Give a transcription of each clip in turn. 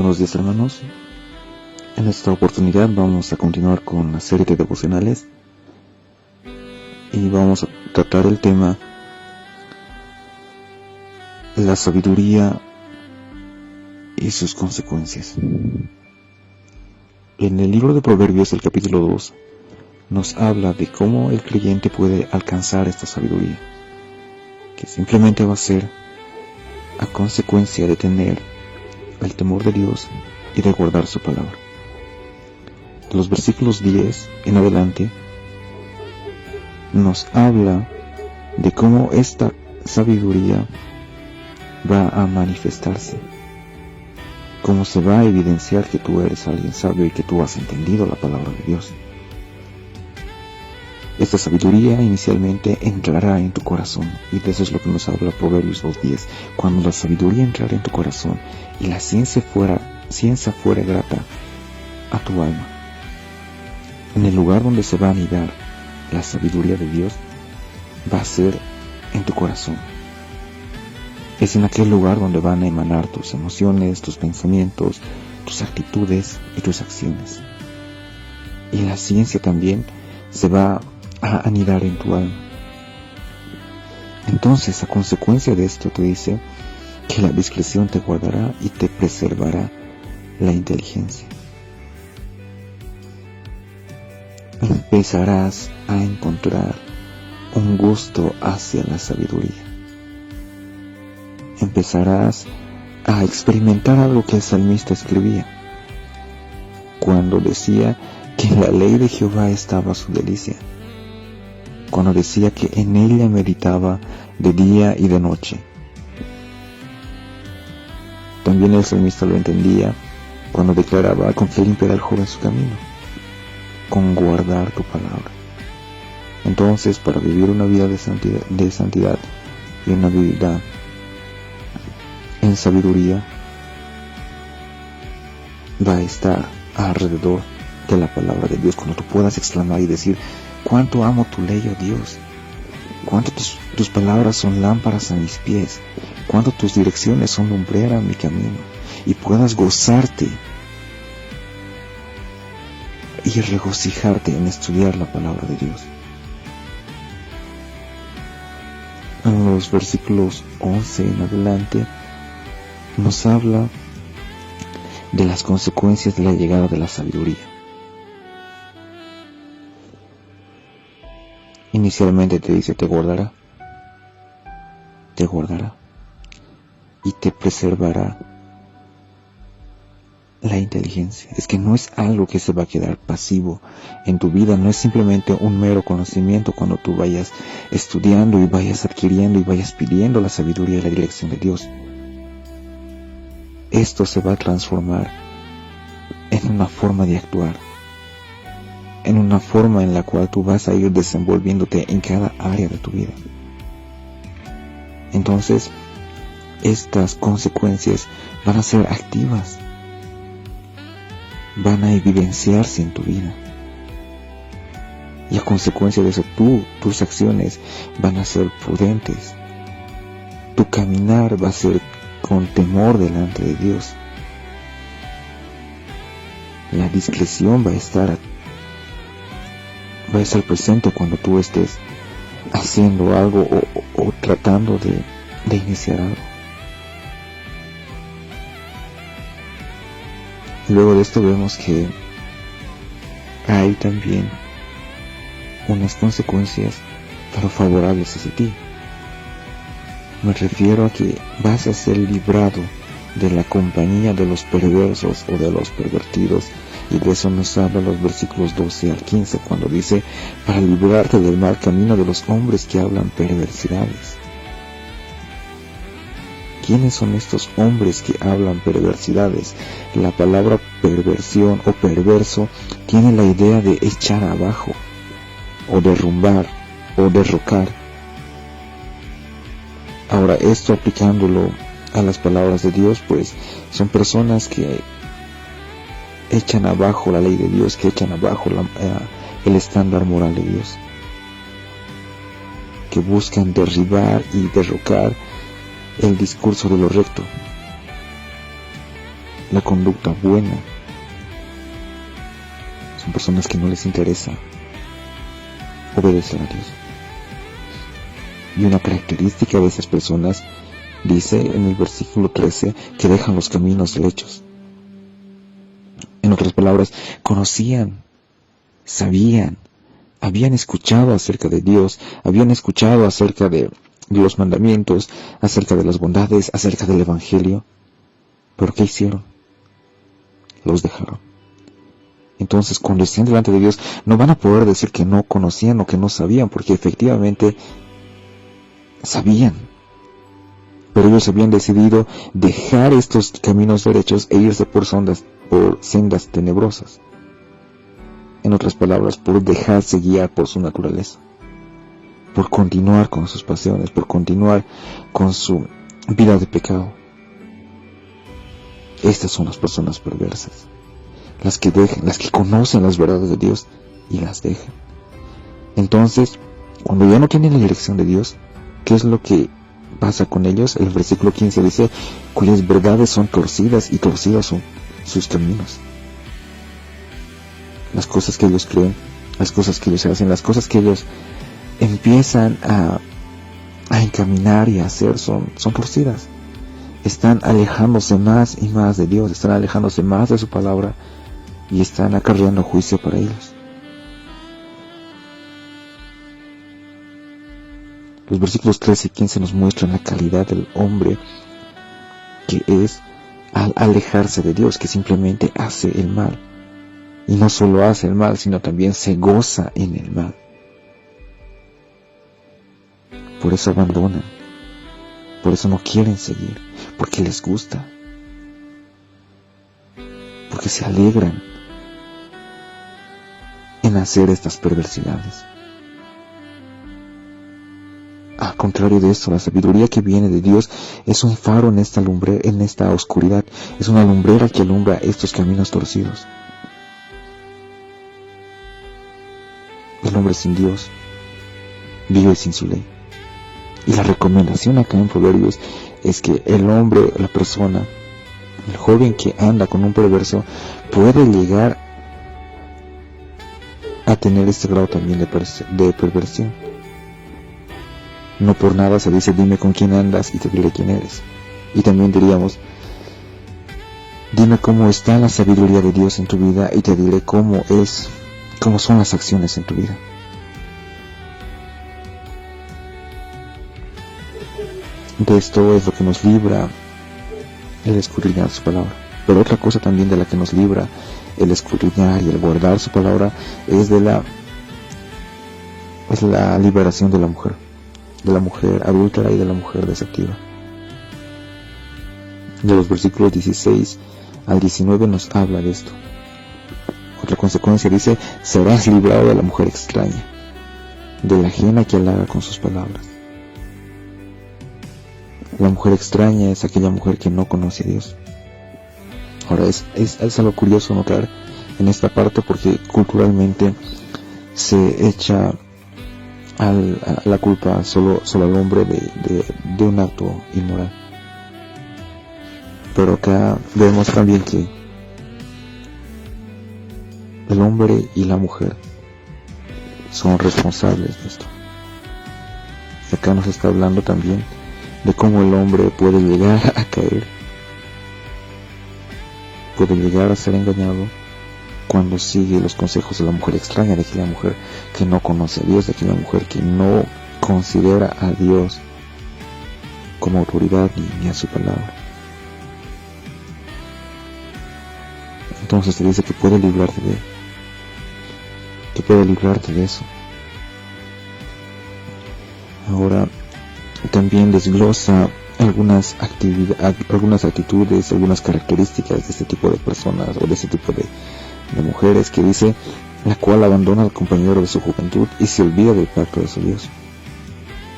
Buenos días, hermanos. En esta oportunidad vamos a continuar con la serie de devocionales y vamos a tratar el tema la sabiduría y sus consecuencias. En el libro de Proverbios, el capítulo 2, nos habla de cómo el creyente puede alcanzar esta sabiduría, que simplemente va a ser a consecuencia de tener el temor de Dios y de guardar su palabra. De los versículos 10 en adelante nos habla de cómo esta sabiduría va a manifestarse, cómo se va a evidenciar que tú eres alguien sabio y que tú has entendido la palabra de Dios. Esta sabiduría inicialmente entrará en tu corazón, y de eso es lo que nos habla Proverbios 2:10. Cuando la sabiduría entrara en tu corazón y la ciencia fuera grata a tu alma, en el lugar donde se va a anidar la sabiduría de Dios va a ser en tu corazón. Es en aquel lugar donde van a emanar tus emociones, tus pensamientos, tus actitudes y tus acciones. Y la ciencia también se va a anidar en tu alma. Entonces, a consecuencia de esto, te dice que la discreción te guardará y te preservará la inteligencia. Empezarás a encontrar un gusto hacia la sabiduría. Empezarás a experimentar algo que el salmista escribía cuando decía que en la ley de Jehová estaba su delicia, cuando decía que en ella meditaba de día y de noche. También el salmista lo entendía cuando declaraba: con qué limpiará el joven su camino, con guardar tu palabra. Entonces, para vivir una vida de santidad y una vida en sabiduría, va a estar alrededor de la palabra de Dios. Cuando tú puedas exclamar y decir: cuánto amo tu ley, oh Dios, cuánto tus palabras son lámparas a mis pies, cuánto tus direcciones son lumbrera a mi camino, y puedas gozarte y regocijarte en estudiar la palabra de Dios. En los versículos 11 en adelante nos habla de las consecuencias de la llegada de la sabiduría. Inicialmente te dice: te guardará y te preservará la inteligencia. Es que no es algo que se va a quedar pasivo en tu vida, no es simplemente un mero conocimiento cuando tú vayas estudiando y vayas adquiriendo y vayas pidiendo la sabiduría y la dirección de Dios. Esto se va a transformar en una forma de actuar, en una forma en la cual tú vas a ir desenvolviéndote en cada área de tu vida. Entonces, estas consecuencias van a ser activas, van a evidenciarse en tu vida, y a consecuencia de eso tus acciones van a ser prudentes, tu caminar va a ser con temor delante de Dios, la discreción va a estar presente cuando tú estés haciendo algo o tratando de iniciar algo. Luego de esto vemos que hay también unas consecuencias pero favorables hacia ti. Me refiero a que vas a ser librado de la compañía de los perversos o de los pervertidos, y de eso nos habla los versículos 12 al 15 cuando dice: para librarte del mal camino de los hombres que hablan perversidades. ¿Quiénes son estos hombres que hablan perversidades? La palabra perversión o perverso tiene la idea de echar abajo, o derrumbar, o derrocar. Ahora, esto aplicándolo a las palabras de Dios, pues son personas que echan abajo la ley de Dios, que echan abajo el estándar moral de Dios, que buscan derribar y derrocar el discurso de lo recto. la conducta buena. Son personas que no les interesa obedecer a Dios. Y una característica de esas personas, dice en el versículo 13, que dejan los caminos derechos. En otras palabras, conocían, sabían, habían escuchado acerca de Dios, habían escuchado acerca de los mandamientos, acerca de las bondades, acerca del Evangelio. ¿Pero qué hicieron? Los dejaron. Entonces, cuando estén delante de Dios, no van a poder decir que no conocían o que no sabían, porque efectivamente sabían. Pero ellos habían decidido dejar estos caminos derechos e irse por sendas tenebrosas. En otras palabras, por dejarse guiar por su naturaleza, por continuar con sus pasiones, por continuar con su vida de pecado. Estas son las personas perversas, las que conocen las verdades de Dios y las dejan. Entonces, cuando ya no tienen la dirección de Dios, ¿qué es lo que pasa con ellos? El versículo 15 dice, cuyas verdades son torcidas y torcidas son sus caminos. Las cosas que ellos creen, las cosas que ellos hacen, las cosas que ellos empiezan a encaminar y a hacer son torcidas. Están alejándose más y más de Dios, están alejándose más de su palabra y están acarreando juicio para ellos. Los versículos 13 y 15 nos muestran la calidad del hombre que es al alejarse de Dios, que simplemente hace el mal. Y no solo hace el mal, sino también se goza en el mal. Por eso abandonan, por eso no quieren seguir, porque les gusta, porque se alegran en hacer estas perversidades. Al contrario de esto, la sabiduría que viene de Dios es un faro en esta oscuridad, es una lumbrera que alumbra estos caminos torcidos. El hombre sin Dios vive sin su ley. Y la recomendación acá en Proverbios es que el hombre, la persona, el joven que anda con un perverso puede llegar a tener este grado también de perversión. No por nada se dice, dime con quién andas y te diré quién eres. Y también diríamos, dime cómo está la sabiduría de Dios en tu vida y te diré cómo son las acciones en tu vida. De esto es lo que nos libra el escudriñar su palabra. Pero otra cosa también de la que nos libra el escudriñar y el guardar su palabra es la liberación de la mujer adúltera y de la mujer deceptiva. De los versículos 16 al 19 nos habla de esto. Otra consecuencia dice, serás librado de la mujer extraña, de la ajena que halaga con sus palabras. La mujer extraña es aquella mujer que no conoce a Dios. Ahora es algo curioso notar en esta parte porque culturalmente se echa la culpa solo al hombre de un acto inmoral. Pero acá vemos también que el hombre y la mujer son responsables de esto. Acá nos está hablando también de cómo el hombre puede llegar a caer, puede llegar a ser engañado cuando sigue los consejos de la mujer extraña, de aquella mujer que no conoce a Dios, de aquella mujer que no considera a Dios como autoridad ni a su palabra. Entonces te dice que puede librarte de eso. Ahora también desglosa algunas actitudes, algunas características de este tipo de personas o de este tipo de mujeres, que dice, la cual abandona al compañero de su juventud y se olvida del pacto de su Dios.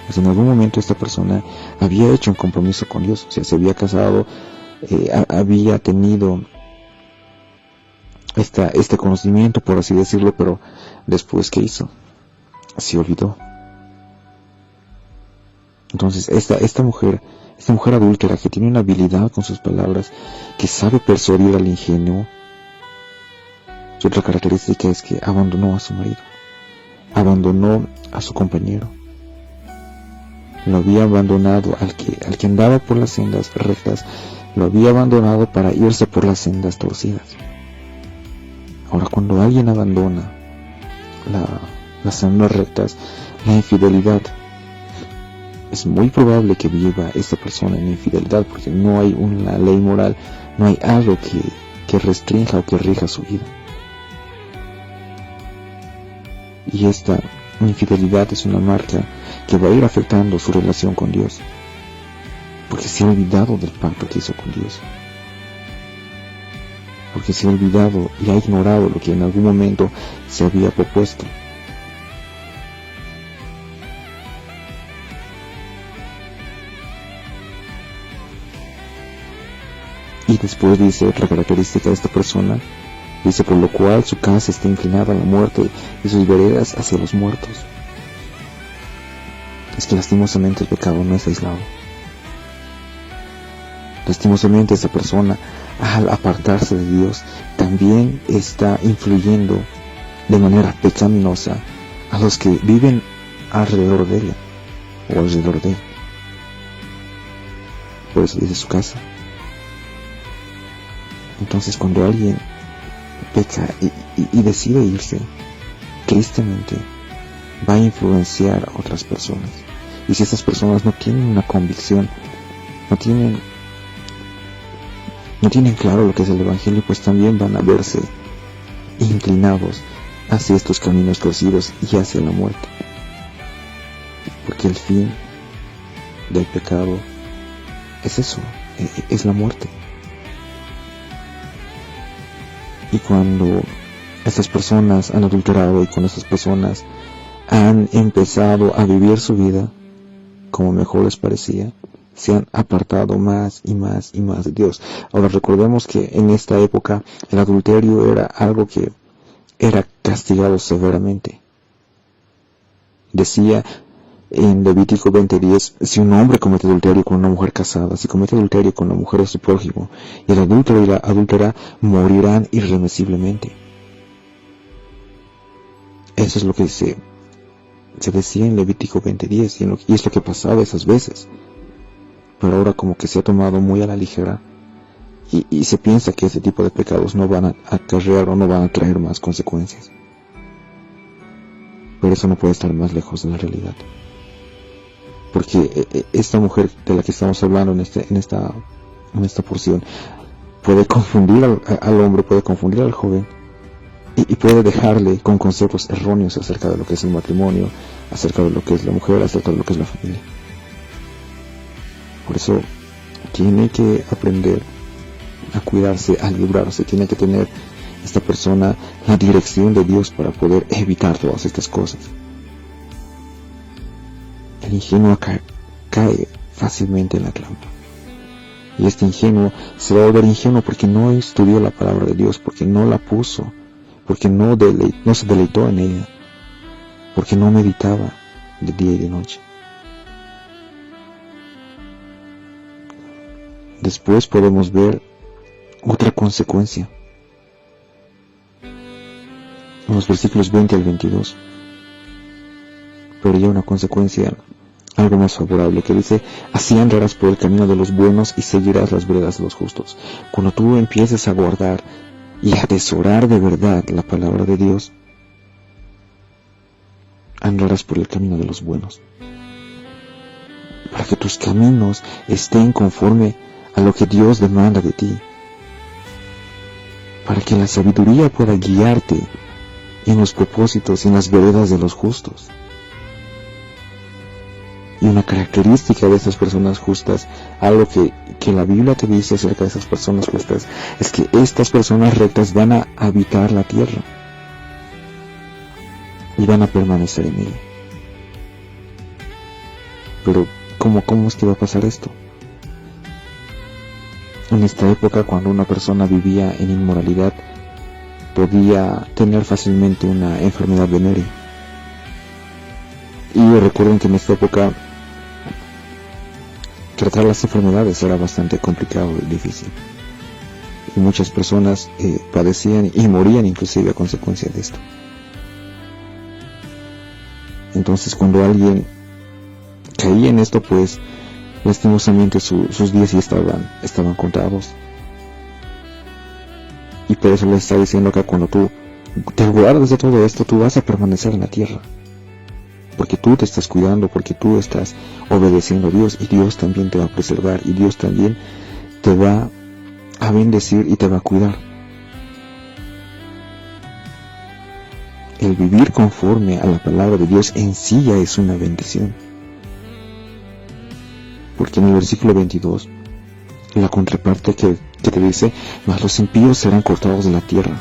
Pues en algún momento esta persona había hecho un compromiso con Dios, o sea, se había casado, había tenido este conocimiento, por así decirlo, pero después, ¿qué hizo? Se olvidó. Entonces esta mujer adúltera que tiene una habilidad con sus palabras, que sabe persuadir al ingenuo, su otra característica es que abandonó a su marido, abandonó a su compañero, lo había abandonado al que andaba por las sendas rectas, lo había abandonado para irse por las sendas torcidas. Ahora, cuando alguien abandona las sendas rectas, la infidelidad, es muy probable que viva esta persona en infidelidad, porque no hay una ley moral, no hay algo que restrinja o que rija su vida. Y esta infidelidad es una marca que va a ir afectando su relación con Dios, porque se ha olvidado del pacto que hizo con Dios, porque se ha olvidado y ha ignorado lo que en algún momento se había propuesto. Y después dice otra característica de esta persona, dice: por lo cual su casa está inclinada a la muerte y sus veredas hacia los muertos. Es que lastimosamente el pecado no es aislado. Lastimosamente esa persona, al apartarse de Dios, también está influyendo de manera pecaminosa a los que viven alrededor de ella o alrededor de él. Por eso dice su casa. Entonces, cuando alguien peca y decide irse, tristemente va a influenciar a otras personas. Y si estas personas no tienen una convicción, no tienen claro lo que es el Evangelio, pues también van a verse inclinados hacia estos caminos torcidos y hacia la muerte. Porque el fin del pecado es eso, es la muerte. Y cuando estas personas han adulterado y cuando estas personas han empezado a vivir su vida como mejor les parecía, se han apartado más y más y más de Dios. Ahora recordemos que en esta época el adulterio era algo que era castigado severamente. Decía en Levítico 20:10, si un hombre comete adulterio con una mujer casada, si comete adulterio con la mujer de su prójimo, y el adúltero y la adúltera morirán irremisiblemente. Eso es lo que se decía en Levítico 20:10, y es lo que pasaba esas veces. Pero ahora como que se ha tomado muy a la ligera, y se piensa que ese tipo de pecados no van a acarrear o no van a traer más consecuencias. Pero eso no puede estar más lejos de la realidad. Porque esta mujer de la que estamos hablando en esta porción puede confundir al hombre, puede confundir al joven, y puede dejarle con conceptos erróneos acerca de lo que es el matrimonio, acerca de lo que es la mujer, acerca de lo que es la familia. Por eso tiene que aprender a cuidarse, a librarse, tiene que tener esta persona la dirección de Dios para poder evitar todas estas cosas. El ingenuo cae fácilmente en la trampa. Y este ingenuo se va a volver ingenuo porque no estudió la palabra de Dios, porque no la puso, porque no se deleitó en ella, porque no meditaba de día y de noche. Después podemos ver otra consecuencia en los versículos 20 al 22, pero ya una consecuencia algo más favorable, que dice: así andarás por el camino de los buenos y seguirás las veredas de los justos. Cuando tú empieces a guardar y a atesorar de verdad la palabra de Dios, andarás por el camino de los buenos, para que tus caminos estén conforme a lo que Dios demanda de ti, para que la sabiduría pueda guiarte en los propósitos y en las veredas de los justos. Y una característica de estas personas justas, algo que la Biblia te dice acerca de esas personas justas, es que estas personas rectas van a habitar la tierra y van a permanecer en ella. Pero ¿cómo es que va a pasar esto? En esta época, cuando una persona vivía en inmoralidad, podía tener fácilmente una enfermedad venérea. Y recuerden que en esta época tratar las enfermedades era bastante complicado y difícil. Y muchas personas padecían y morían inclusive a consecuencia de esto. Entonces cuando alguien caía en esto, pues lastimosamente sus días ya estaban contados. Y por eso les está diciendo que cuando tú te guardas de todo esto, tú vas a permanecer en la tierra. Porque tú te estás cuidando, porque tú estás obedeciendo a Dios, y Dios también te va a preservar, y Dios también te va a bendecir y te va a cuidar. El vivir conforme a la palabra de Dios en sí ya es una bendición. Porque en el versículo 22, la contraparte que te dice: mas los impíos serán cortados de la tierra,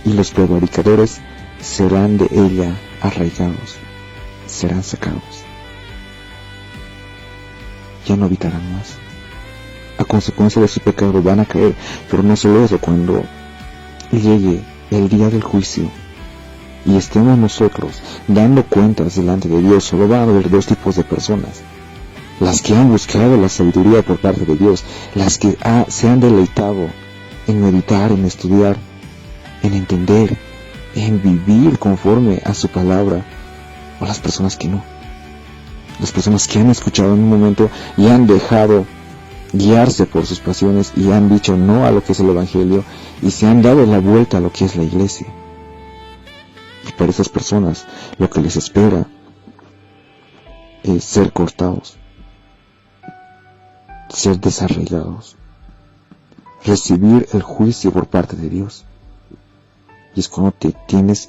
y los prevaricadores serán de ella arraigados, serán sacados, ya no habitarán más. A consecuencia de su pecado van a caer. Pero no solo eso, cuando llegue el día del juicio y estemos nosotros dando cuentas delante de Dios, solo van a haber dos tipos de personas: las que han buscado la sabiduría por parte de Dios, las que se han deleitado en meditar, en estudiar, en entender, en vivir conforme a su palabra, o las personas que no. Las personas que han escuchado en un momento y han dejado guiarse por sus pasiones y han dicho no a lo que es el Evangelio y se han dado la vuelta a lo que es la iglesia. Y para esas personas lo que les espera es ser cortados, ser desarraigados, recibir el juicio por parte de Dios. Y es cuando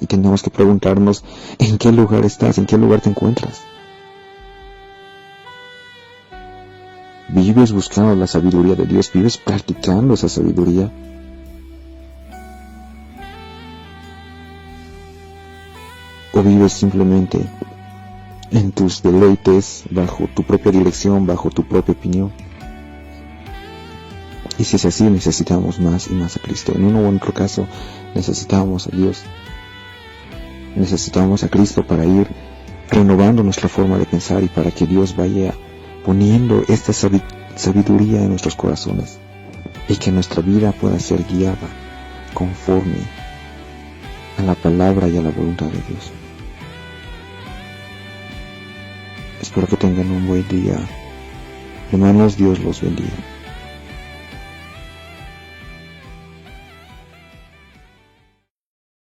tenemos que preguntarnos en qué lugar estás, en qué lugar te encuentras. ¿Vives buscando la sabiduría de Dios? ¿Vives practicando esa sabiduría? ¿O vives simplemente en tus deleites, bajo tu propia dirección, bajo tu propia opinión? Y si es así, necesitamos más y más a Cristo. En uno u otro caso, necesitamos a Dios. Necesitamos a Cristo para ir renovando nuestra forma de pensar y para que Dios vaya poniendo esta sabiduría en nuestros corazones y que nuestra vida pueda ser guiada conforme a la palabra y a la voluntad de Dios. Espero que tengan un buen día. Hermanos, Dios los bendiga.